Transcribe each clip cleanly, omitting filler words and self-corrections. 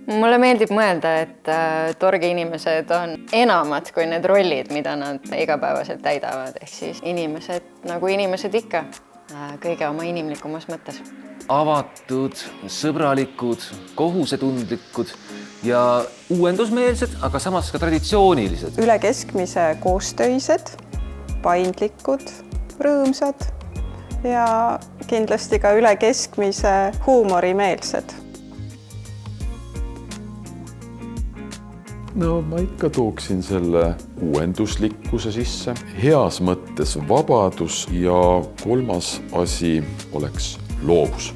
Mulle meeldib mõelda, et torgi inimesed on enamad kui need rollid, mida nad igapäevaselt täidavad. Ehk siis inimesed nagu inimesed ikka, kõige oma inimlikumas mõttes. Avatud, sõbralikud, kohusetundlikud ja uuendusmeelsed, aga samas ka traditsioonilised. Üle keskmise koostöised, paindlikud, rõõmsad ja kindlasti ka üle keskmise huumorimeelsed. No ma ikka tooksin selle uuenduslikkuse sisse, heas mõttes vabadus ja kolmas asi oleks loovus.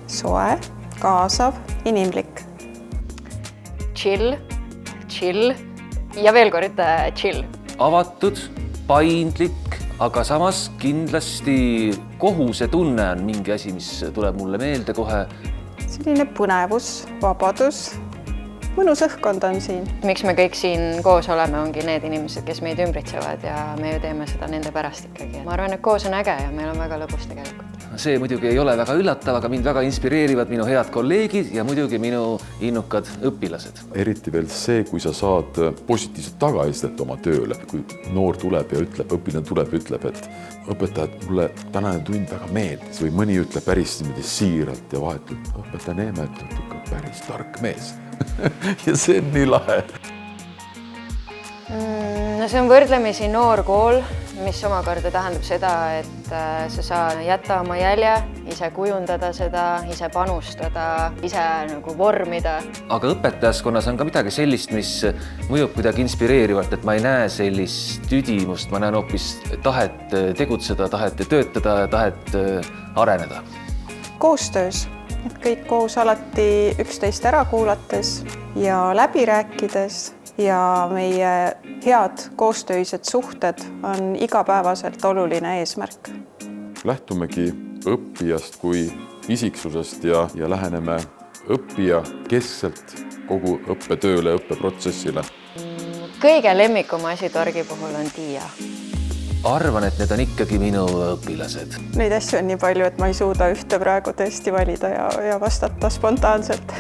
Soe, kaasav, inimlik. Chill ja veel kord chill. Avatud, paindlik, aga samas kindlasti kohusetunne on mingi asi, mis tuleb mulle meelde kohe. Selline põnevus, vabadus. Mõnus õhkkond on siin. Miks me kõik siin koos oleme, ongi need inimesed, kes meid ümbritsevad ja me ju teeme seda nende pärast ikkagi. Ma arvan, et koos on äge ja meil on väga lõbus tegelikult. See muidugi ei ole väga üllatav, aga mind väga inspireerivad minu head kolleegid ja muidugi minu innukad õpilased. Eriti veel see, kui sa saad positiivset tagasidet oma tööle. Kui noor tuleb ja ütleb, õpilane tuleb ja ütleb, et õpetajad, mulle tänane tund väga meeldis või mõni ütleb päris siiralt ja vahetult õpetaja Neeme ütleb ikka päris tark mees. Ja see on nii lahe. No see on võrdlemisi noor kool, mis omakorda tähendab seda, et sa saa jätta oma jälje, ise kujundada seda, ise panustada, ise nagu vormida. Aga õpetajaskonnas on ka midagi sellist, mis mõjub kuidagi inspireerivalt, et ma ei näe sellist tüdimust, ma näen hoopis tahet tegutseda, tahet töötada ja tahet areneda. Koostöös, et kõik koos alati üksteist ära kuulates ja läbi rääkides ja meie head koostöised suhted on igapäevaselt oluline eesmärk. Lähtumegi õppijast kui isiksusest ja läheneme õppija keskselt kogu õppetööle ja õppeprotsessile. Kõige lemmikum asi torgi puhul on Tiia. Arvan, et need on ikkagi minu õpilased. Neid asju on nii palju, et ma ei suuda ühte praegu tõesti valida ja vastata spontaanselt.